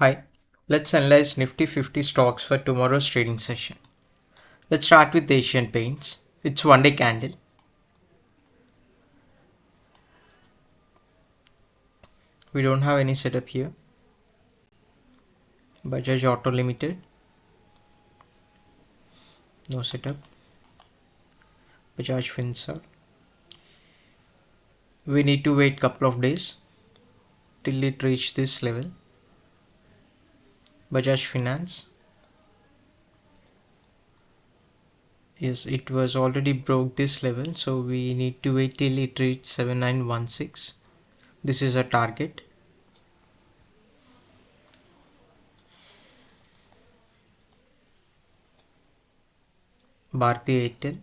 Hi, let's analyze Nifty 50 stocks for tomorrow's trading session. Let's start with Asian Paints. It's one day candle. We don't have any setup here. Bajaj Auto Limited, no setup. Bajaj Finserv. We need to wait couple of days till it reach this level. Bajaj Finance. Yes, it was already broke this level, so we need to wait till it reach 7916. This is a target. Bharti Airtel.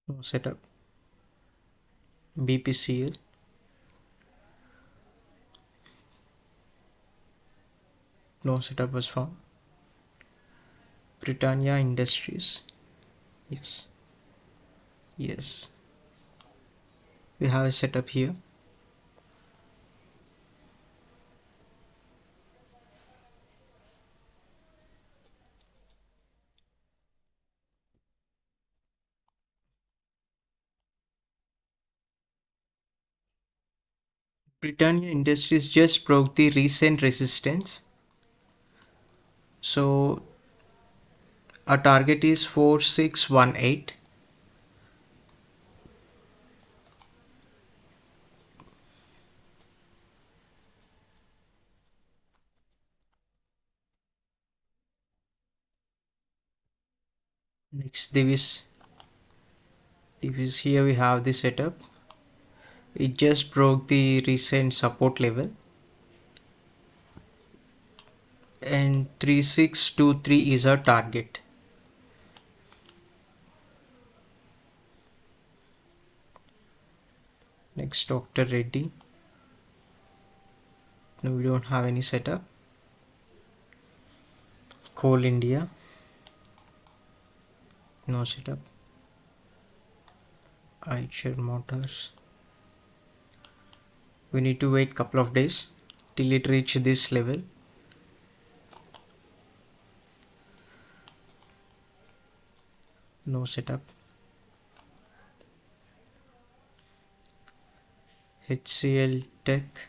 No setup. BPCL. No setup was found. Britannia Industries. Yes. Yes. We have a setup here. Britannia Industries just broke the recent resistance. So our target is 4618. Next Divis here we have the setup. It just broke the recent support level. And 3623 is our target. Next Dr. Reddy. No, we don't have any setup. Coal India. No setup. Eicher Motors. We need to wait couple of days till it reach this level. No setup. HCL Tech.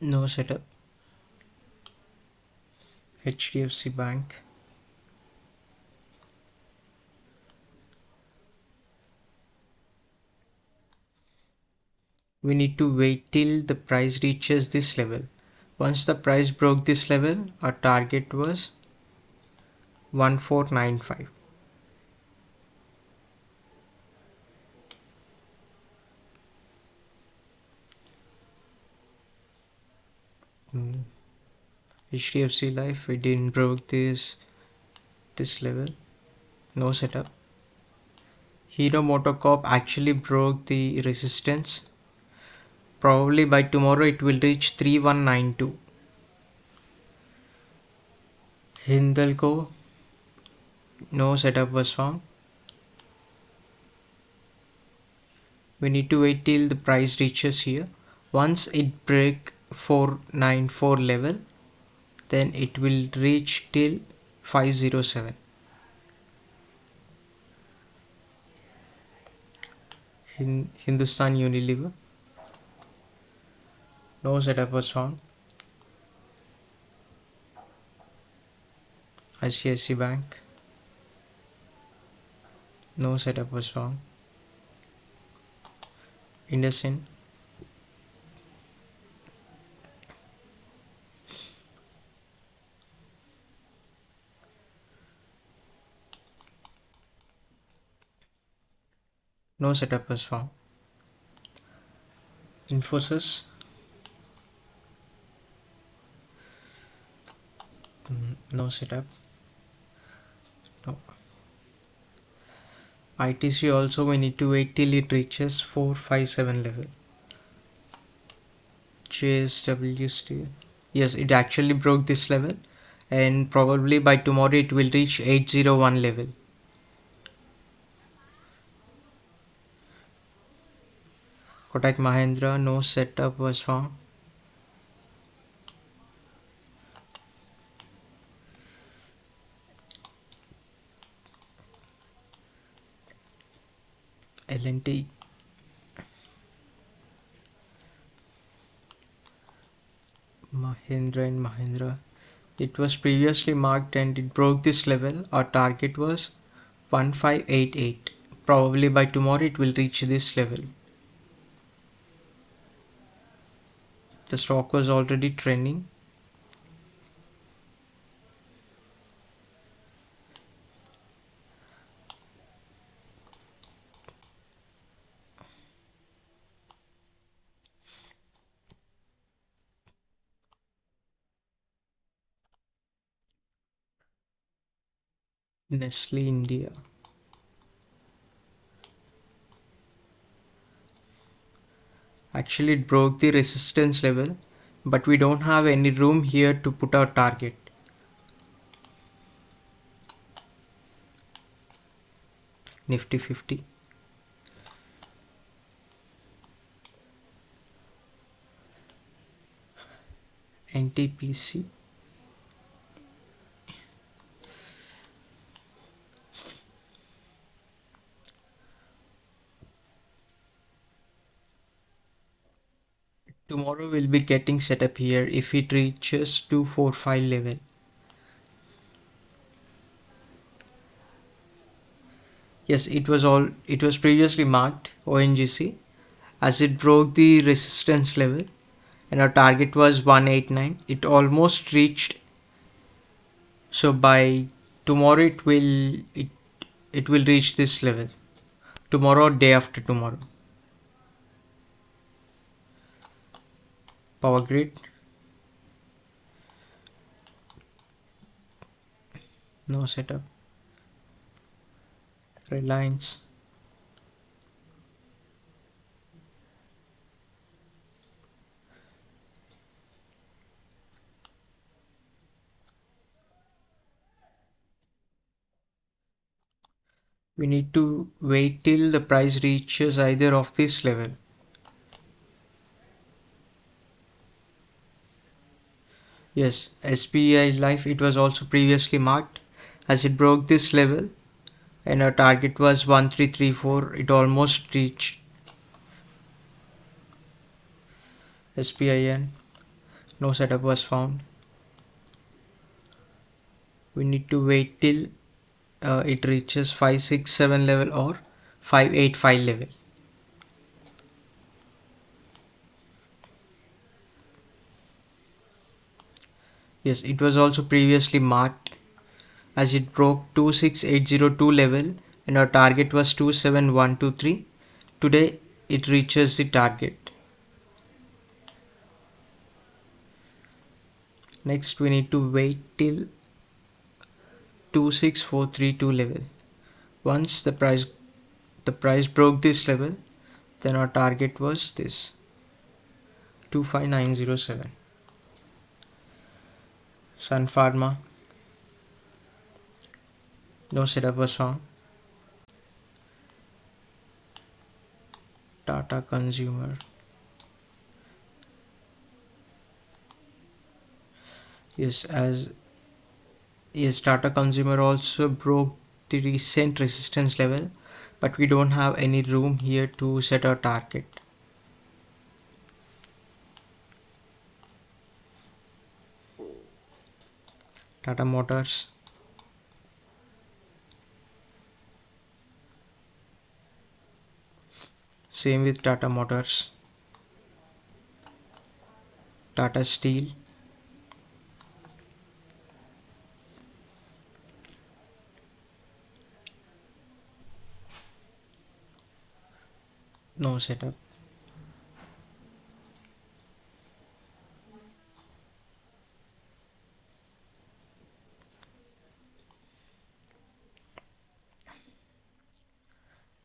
No setup. HDFC Bank. We need to wait till the price reaches this level. Once the price broke this level, our target was 1495. HDFC Life, we didn't broke this level. No setup. Hero MotoCorp actually broke the resistance. Probably by tomorrow it will reach 3192. Hindalco, no setup was found. We need to wait till the price reaches here. Once it break 494 level, then it will reach till 507. Hindustan Unilever, no setup was found. ICICI Bank, no setup was found. IndusInd, no setup was found. Infosys, no setup. No. ITC also we need to wait till it reaches 457 level. JSW steel. Yes, it actually broke this level, and probably by tomorrow it will reach 801 level. Kotak Mahindra, no setup was found. L&T, Mahindra and Mahindra. It was previously marked and it broke this level. Our target was 1588. Probably by tomorrow it will reach this level. The stock was already trending. Nestle India. Actually, it broke the resistance level, but we don't have any room here to put our target. Nifty 50. NTPC. Tomorrow we'll be getting set up here if it reaches 245 level. Yes, it was previously marked ONGC as it broke the resistance level and our target was 189. It almost reached, so by tomorrow it will reach this level. Tomorrow or day after tomorrow. Power grid. No setup. Reliance. We need to wait till the price reaches either of this level. Yes, SBI Life, it was also previously marked as it broke this level and our target was 1334. It almost reached. SPIN, no setup was found. We need to wait till it reaches 567 level or 585 level. Yes, it was also previously marked as it broke 26802 level and our target was 27123. Today it reaches the target. Next we need to wait till 26432 level. Once the price broke this level, then our target was this 25907. Sun Pharma, no setup was found. Tata Consumer. Yes, Tata Consumer also broke the recent resistance level, but we don't have any room here to set our target. Tata Motors. Same with Tata Motors. Tata Steel. No setup.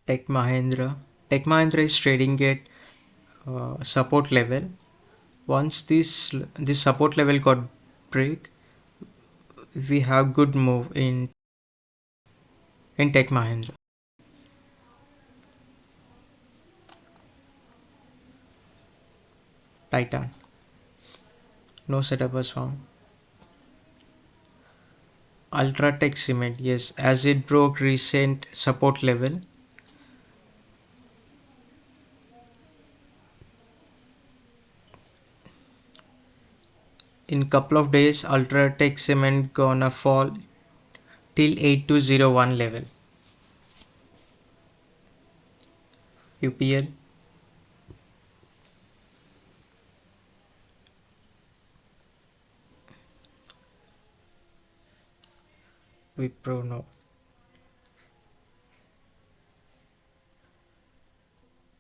Tech Mahindra. Tech Mahindra is trading at support level. Once this support level got break, we have good move in Tech Mahindra. Titan. No setup was found. Ultratech Cement. Yes, as it broke recent support level. In couple of days, Ultratech Cement gonna fall till 8201 level. UPL. Wipro no.